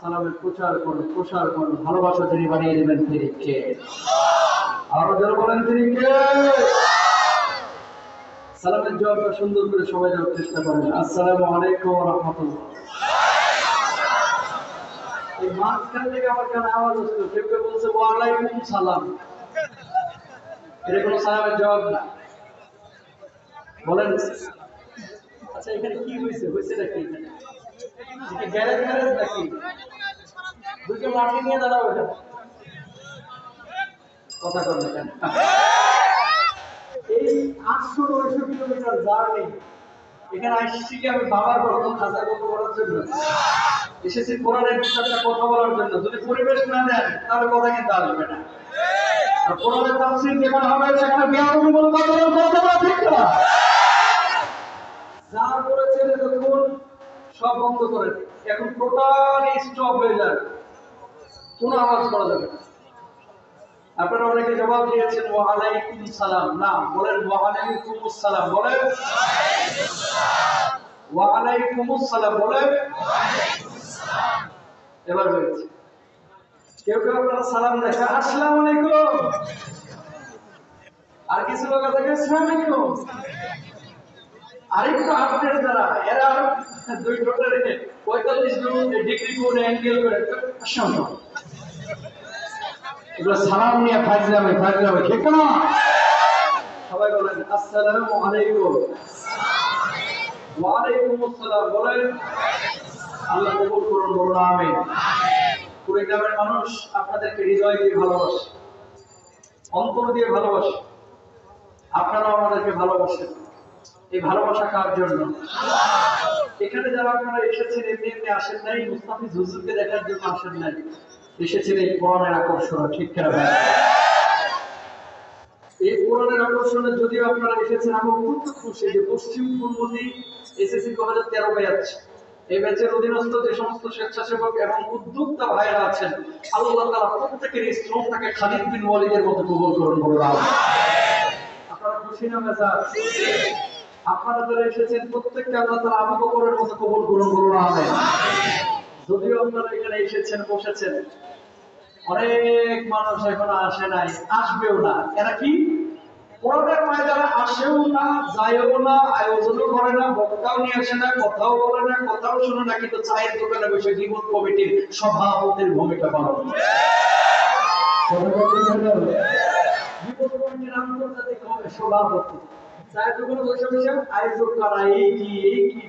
সালামের প্রচার করুন ভালোবাসা যিনি বানিয়ে দেবেন তিনি কে? আরো যারা বলেন তিনি কে? সালামের জবাবটা সুন্দর করে সবাই দেওয়ার চেষ্টা করেন। আসসালামু আলাইকুম ওয়া রাহমাতুল্লাহ। এই মাঝখান থেকে আমার কানে আওয়াজ আসছে, কেউ কেউ বলছে ওয়া আলাইকুম সালাম। এটা কোনো সালামের জবাব না। বলেন আচ্ছা এখানে কি হয়েছে নাকি? এখানে গ্যারেজ নাকি? দুটো লাঠি নিয়ে দাঁড়াও এটা কথা বলতে কেন? এই 800-900 কিলোমিটার জার্নি এখানে আসছি কি আমি বাবার গল্প খাজা গল্প করার জন্য? এসেছি কোরআনের বিষয়টা কথা বলার জন্য। যদি পরিবেশ না দেন তাহলে কথা কিন্তু আসবে না। আর কোরআনের তাফসীর যেখানে হবে সেখানে বিয়াদবিমূলক আচরণ করতে পারে, ঠিক না? যা করেছেন তখন সব বন্ধ করেন, এখন টোটাল স্টপ হয়ে যায়, কোনো আওয়াজ করা যাবে না। আপনারা অনেকে জবাব দিয়েছেন ওয়া আলাইকুম সালাম, না বলেন ওয়া আলাইকুমুস সালাম, বলেন ওয়া আলাইকুমুস সালাম, বলেন এবার হয়েছে। কেউ কেউ আপনারা সালাম দেখা আসসালামু আলাইকুম, আর কিছু লোক আছে আসসালামু আলাইকুম, আরেকটু আপডেট যারা এরা দুই টোটাল 45 ডিগ্রি করে অ্যাঙ্গেল করে আসসালামু এগুলো সালাম নিয়ে ফাজলামে ঠিক না? সবাই বলেন আসসালামু আলাইকুম। ওয়া আলাইকুম আসসালাম, বলেন আল্লাহ কবুল করুন, বলুন আমিন। কুড়িগ্রামের মানুষ আপনাদেরকে হৃদয় দিয়ে ভালোবাসে, অন্তর দিয়ে ভালোবাসে, আপনারাও আমাদেরকে ভালোবাসেন। এই ভালোবাসা কার জন্য? এখানে যারা আপনারা এসেছেন এমনি এমনি আসেন নাই, মুস্তাফিজ হুজুরকে দেখার জন্য আসেন নাই, এসেছেন এই কোরআনের আকর্ষণ, ঠিক কিনা? এই কোরআনের আকর্ষণে যদিও আপনারা এসেছেন, আমি অত্যন্ত খুশি যে পশ্চিম পূর্বী এসএসসি 2013 ব্যাচ, এই ব্যাচের অধীনস্থ যে সমস্ত স্বেচ্ছাসেবক এবং উদ্যোক্তা ভাইরা আছেন, আল্লাহ তাআলা প্রত্যেকের শ্রমটাকে খালিদ বিন ওয়ালিদের মতো কবুল করুন, বলুন আমিন। আপনারা খুশি না মেজাজ? আপনারা যারা এসেছেন প্রত্যেককে আল্লাহ তাআলা আবু বকরের মতো কবুল করুন, বলুন আমিন। যদিও আপনারা এখানে এসেছেন, বসেছেন, অনেক মানুষ এখনো আসে নাই, আসবেও না। এরা কি কোরআনের ময়দানে আসেও না, যায়ও না, আয়োজনও করে না, বক্তাও নিয়ে আসে না, কথাও বলে না, কথাও শুনে না, কিন্তু চায়ের দোকানে বসে জীবন কমিটির সভাপতির ভূমিকা পালন করে। জীবন কমিটির আন্তর্জাতিক সভাপতি চায়ের দোকানে বসে বসে আয়োজক কারা, এই কি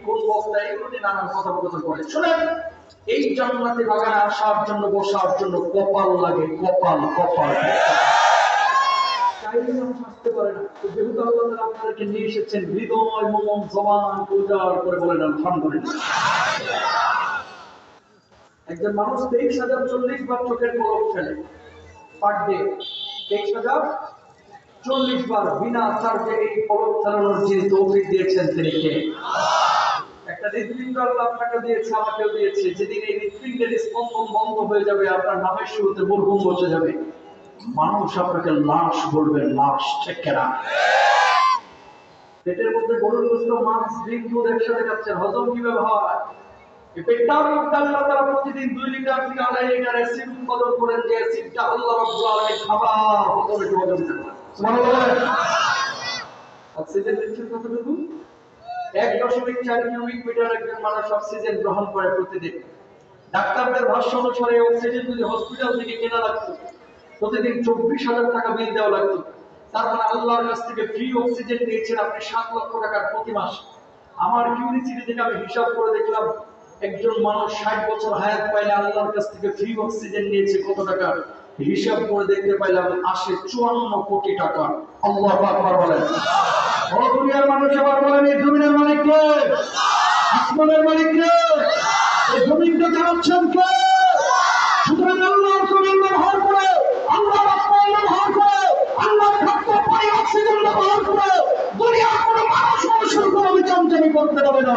কোন বক্তা, এগুলো নিয়ে নানান কথোপকথন করে। শুনেন, এই জান্নাতি বাগানে আসার জন্য, বসার জন্য কপাল লাগে, কপাল। চাইলে মানুষ আসতে পারে না, তো যেহেতু আল্লাহ তাআলা আপনাদেরকে নিয়ে এসেছেন, হৃদয় মন জবান উজাড় করে বলেন আলহামদুলিল্লাহ। একজন মানুষ 23,040 বার চোখের পলক ফেলে পার ডে, 23,040 বার বিনা চার্জে এই পলক ফেলানোর যিনি তৌফিক দিয়েছেন তিনি কে? একটা হৃদপিণ্ড আল্লাহ আপনাকে দিয়েছে, আমাকেও দিয়েছে। যেদিন এই হৃদপিণ্ডের স্পন্দন বন্ধ হয়ে যাবে, আপনার নামের শুরুতে মরহুম বসে যাবে, মানুষ আপনাকে লাশ বলবে, লাশ, ঠিক না? পেটের মধ্যে গরুর গোশত, মাছ, ডিম, দুধ একসাথে খাচ্ছেন, হজম কিভাবে হয়? এই পেটটাও আল্লাহ তাআলা প্রতিদিন 2 লিটার থেকে 2.5 লিটার অ্যাসিড উৎপাদন করেন, যে অ্যাসিডটা আল্লাহ রাব্বুল আলামিন খাবার হজমে হজম করেন। সুবহানাল্লাহ। অক্সিজেন নিচ্ছে কতটুকু? 1.4 কিউবিক মিটার একজন মানুষ অক্সিজেন গ্রহণ করে প্রতিদিন। ডাক্তারদের ভাষ্য অনুসারে অক্সিজেন যদি হসপিটাল থেকে কেনা লাগতো, প্রতিদিন 24,000 টাকা বিল দেওয়া লাগতো। তার মানে আল্লাহর কাছ থেকে ফ্রি অক্সিজেন নিয়েছেন আপনি 7 লক্ষ টাকার প্রতি মাস। আমার কিউরিসিটি থেকে আমি হিসাব করে দেখলাম, একজন মানুষ 60 বছর হায়াত পাইলে আল্লাহর কাছ থেকে ফ্রি অক্সিজেন নিয়েছে কত টাকা? হিসাব করে দেখতে পাইলাম আসে 54 কোটি টাকা। আল্লাহু আকবার বলেন। ও দুনিয়ার মানুষ, আবার বলেন এই জমিনের মালিক কে? আসমানের মালিক কে? এই জমিনটা চালাচ্ছেন কে? সুতরাং আল্লাহর জমিন ব্যবহার করে, আল্লাহর আসমান ব্যবহার করে, আল্লাহর খাদ্য পানি অক্সিজেন ব্যবহার করে দুনিয়ার কোনো মানুষের কোনো বিচারচারি করতে পারবে না।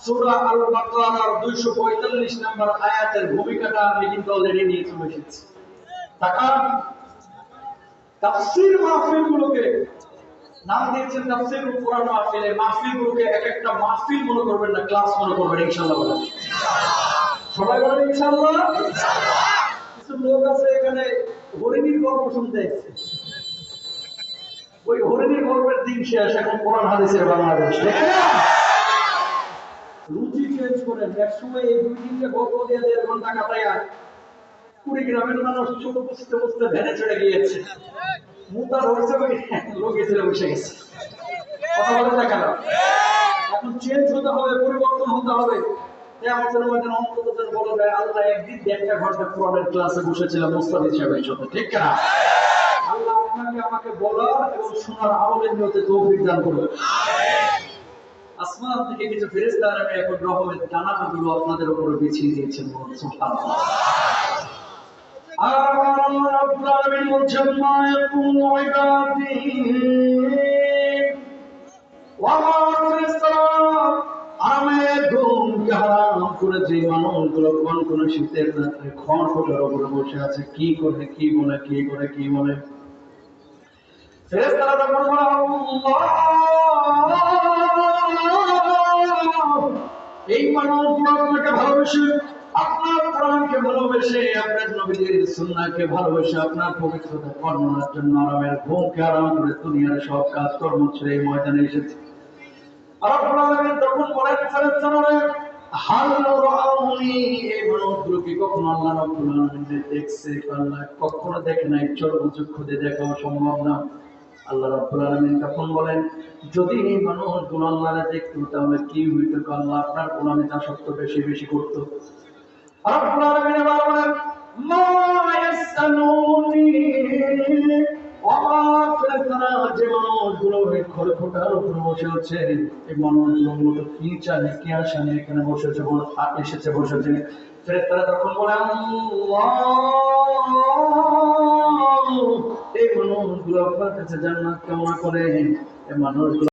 সূরা আল বাকারার 245 41 নম্বর আয়াতের ভূমিকাটা আমি কিন্তু অলরেডি নিয়ে চলে এসেছি। টাকা তাফসীর মাহফিলগুলোকে নাম দিয়েছেন তাফসীর কোরআন মাহফিল। এই মাহফিলগুলোকে এক একটা মাহফিল মনে করবেন না, ক্লাস মনে করবেন ইনশাআল্লাহ বলেন। সবাই বলেন ইনশাআল্লাহ। কিছু লোক আছে এখানে হরিণীর গল্প শুনতে এসেছে, ওই হরিণীর গল্পের দিন শেষ, এখন কোরআন হাদিসের বাংলাদেশ। দেখেন রুচি চেঞ্জ করেন। একসময় এই 2-3টা গল্প দিয়ে 1.5 ঘন্টা কাটাইয়া কুড়িগ্রামের মানুষ ছোট বুঝতে বুঝতে ভেড়ে চড়ে গিয়েছে, মুতা ধরছে, লোক এসে বসে গেছে। কথা বলে না কেন? এখন চেঞ্জ হতে হবে, পরিবর্তন হতে হবে। কিয়ামতের ময়দানে অন্তত যেন বলা যায়, আল্লাহ একদিন 1.5 ঘন্টা কোরআনের ক্লাসে বসেছিলাম মুস্তাফিজ সাহেবের সাথে, ঠিক না? আল্লাহ আপনাকে আমাকে বলার এবং শোনার আমলের নিয়তে তৌফিক দান করুন। আসমান থেকে কিছু ফেরেশতা নামে এখন রহমের দানাগুলো আপনাদের উপরে বিছিয়ে দিয়েছেন। সুবহানাল্লাহ। আর আল্লাহ রাব্বুল আলামিন বলছেন, মা ইয়াকুনু ইবাদি ওয়া মা ফিসসালাম, আরামের ঘুমকে হারাম করে যে মানুষগুলো কোন শীতের রাত্রে খড়খড়ের উপরে বসে আছে, কি করে কি বলে কি করে কি বলে, ফেরেশতারা তখন বলে আল্লাহ, এই মানুষগুলো আপনাকে ভালোবেসে, আপনার কোরআনকে ভালোবেসে, আপনার নবীর সুন্নাহকে ভালোবেসে, আপনার পবিত্রতা বর্ণনার জন্য আরামের ঘুমকে হারাম করে দুনিয়ার সব কাজকর্ম ছেড়ে এই ময়দানে এসেছে। রব্বুল আলামিন তখন বলেন ফেরেশতারা, হাল রাউনি, এই মানুষগুলোকে কখনো আল্লাহ রব্বুল আলামিন দেখছে? আল্লাহ কখনো দেখে নাই, চক্ষু দিয়ে দেখাও সম্ভব না। আল্লাহ রাব্বুল আলামিন তখন বলেন, যদি এই মানুষগুলো আল্লাহকে দেখতো তাহলে কি হইতো? আল্লাহ আপনার গোলামিতে আসক্ত বেশি বেশি করত। রব্বুল আলামিন আবার বলেন, মা ইয়াসআলুনি ওয়া মা ফিরতানা, যে মানুষগুলো এই খড়খড়ার উপর বসে আছে, এই মানুষগুলো মূলত কি চায়, কি আশা নিয়ে এখানে বসেছে বসেছে। ফেরেশতারা তখন বলে আল্লাহ, এই মানুষগুলো আপনার কাছে জান্নাত কামনা করে, এই মানুষগুলো